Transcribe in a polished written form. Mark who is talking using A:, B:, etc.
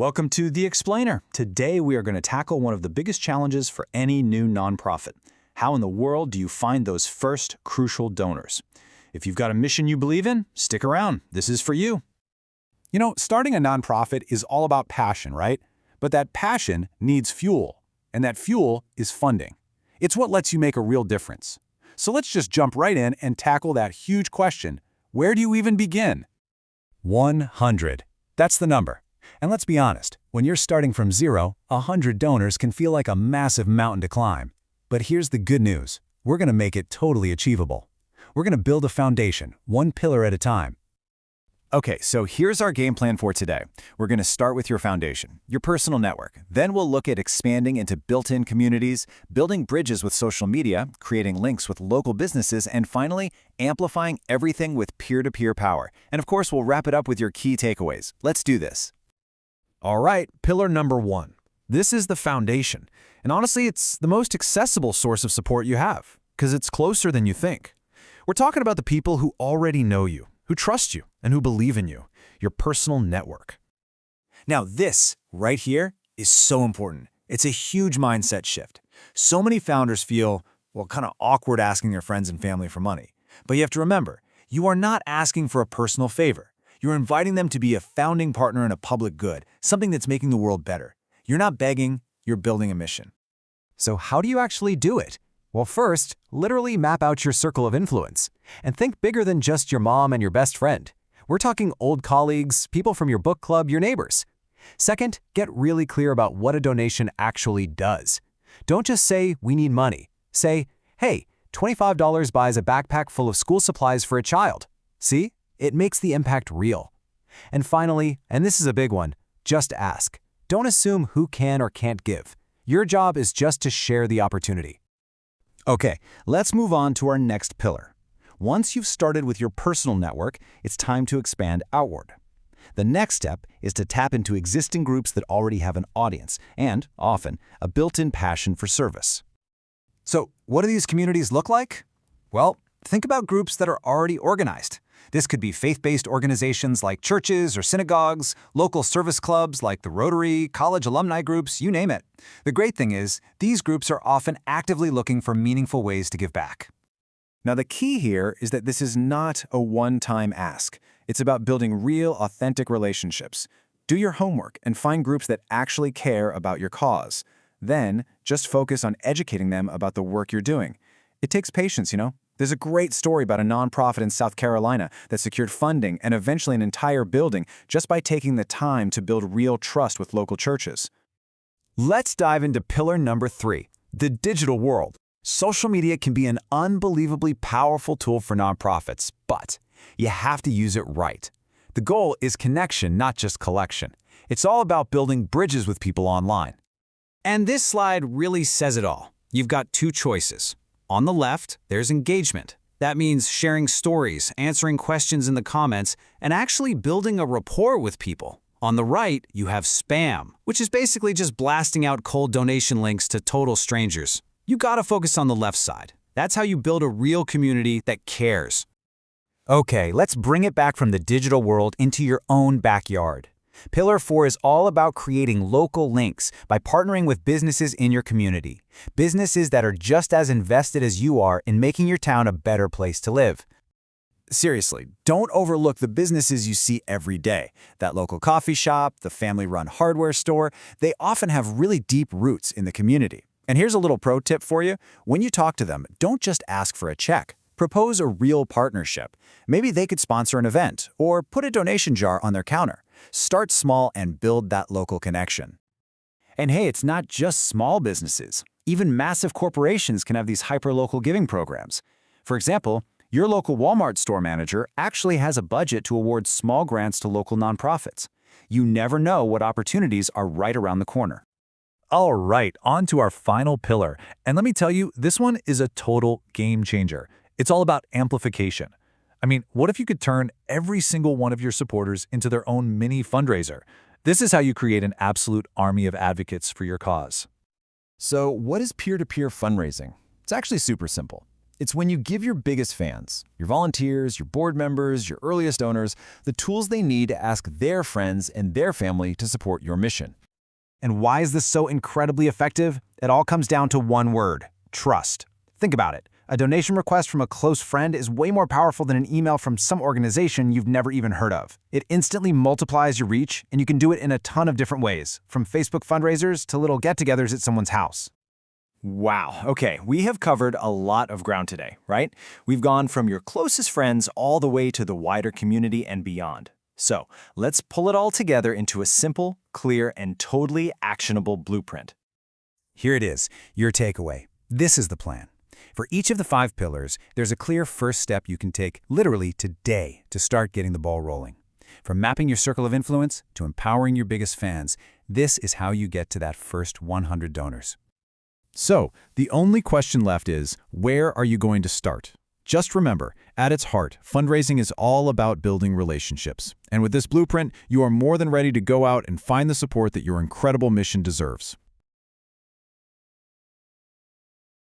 A: Welcome to The Explainer. Today we are going to tackle one of the biggest challenges for any new nonprofit. How in the world do you find those first crucial donors? If you've got a mission you believe in, stick around. This is for you.
B: Starting a nonprofit is all about passion, right? But that passion needs fuel, and that fuel is funding. It's what lets you make a real difference. So let's just jump right in and tackle that huge question. Where do you even begin? 100. That's the number. And let's be honest, when you're starting from zero, 100 donors can feel like a massive mountain to climb. But here's the good news. We're going to make it totally achievable. We're going to build a foundation, one pillar at a time.
C: Okay, so here's our game plan for today. We're going to start with your foundation, your personal network. Then we'll look at expanding into built-in communities, building bridges with social media, creating links with local businesses, and finally, amplifying everything with peer-to-peer power. And of course, we'll wrap it up with your key takeaways. Let's do this.
D: All right, pillar number 1. This is the foundation. And honestly, it's the most accessible source of support you have, because it's closer than you think. We're talking about the people who already know you, who trust you, and who believe in you, your personal network.
C: Now this, right here, is so important. It's a huge mindset shift. So many founders feel, kind of awkward asking their friends and family for money. But you have to remember, you are not asking for a personal favor. You're inviting them to be a founding partner in a public good, something that's making the world better. You're not begging, you're building a mission.
E: So how do you actually do it? Well, first, literally map out your circle of influence. And think bigger than just your mom and your best friend. We're talking old colleagues, people from your book club, your neighbors. Second, get really clear about what a donation actually does. Don't just say, we need money. Say, hey, $25 buys a backpack full of school supplies for a child. See? It makes the impact real. And finally, and this is a big one, just ask. Don't assume who can or can't give. Your job is just to share the opportunity.
A: Okay, let's move on to our next pillar. Once you've started with your personal network, it's time to expand outward. The next step is to tap into existing groups that already have an audience and, often, a built-in passion for service.
E: So, what do these communities look like? Well, think about groups that are already organized. This could be faith-based organizations like churches or synagogues, local service clubs like the Rotary, college alumni groups, you name it. The great thing is, these groups are often actively looking for meaningful ways to give back.
C: Now the key here is that this is not a one-time ask. It's about building real, authentic relationships. Do your homework and find groups that actually care about your cause. Then, just focus on educating them about the work you're doing. It takes patience, There's a great story about a nonprofit in South Carolina that secured funding and eventually an entire building just by taking the time to build real trust with local churches.
E: Let's dive into pillar number 3, the digital world. Social media can be an unbelievably powerful tool for nonprofits, but you have to use it right. The goal is connection, not just collection. It's all about building bridges with people online.
D: And this slide really says it all. You've got 2 choices. On the left, there's engagement. That means sharing stories, answering questions in the comments, and actually building a rapport with people. On the right, you have spam, which is basically just blasting out cold donation links to total strangers. You gotta focus on the left side. That's how you build a real community that cares.
E: Okay, let's bring it back from the digital world into your own backyard. Pillar 4 is all about creating local links by partnering with businesses in your community. Businesses that are just as invested as you are in making your town a better place to live.
C: Seriously, don't overlook the businesses you see every day. That local coffee shop, the family-run hardware store, they often have really deep roots in the community. And here's a little pro tip for you. When you talk to them, don't just ask for a check. Propose a real partnership. Maybe they could sponsor an event or put a donation jar on their counter. Start small and build that local connection. And hey, it's not just small businesses. Even massive corporations can have these hyper-local giving programs. For example, your local Walmart store manager actually has a budget to award small grants to local nonprofits. You never know what opportunities are right around the corner.
B: All right, on to our final pillar. And let me tell you, this one is a total game changer. It's all about amplification. I mean, what if you could turn every single one of your supporters into their own mini fundraiser? This is how you create an absolute army of advocates for your cause.
C: So what is peer-to-peer fundraising? It's actually super simple. It's when you give your biggest fans, your volunteers, your board members, your earliest donors, the tools they need to ask their friends and their family to support your mission.
B: And why is this so incredibly effective? It all comes down to one word: trust. Think about it. A donation request from a close friend is way more powerful than an email from some organization you've never even heard of. It instantly multiplies your reach, and you can do it in a ton of different ways, from Facebook fundraisers to little get-togethers at someone's house.
C: Wow. Okay, we have covered a lot of ground today, right? We've gone from your closest friends all the way to the wider community and beyond. So let's pull it all together into a simple, clear, and totally actionable blueprint.
A: Here it is, your takeaway. This is the plan. For each of the 5 pillars, there's a clear first step you can take literally today to start getting the ball rolling. From mapping your circle of influence to empowering your biggest fans, this is how you get to that first 100 donors.
B: So, the only question left is, where are you going to start? Just remember, at its heart, fundraising is all about building relationships. And with this blueprint, you are more than ready to go out and find the support that your incredible mission deserves.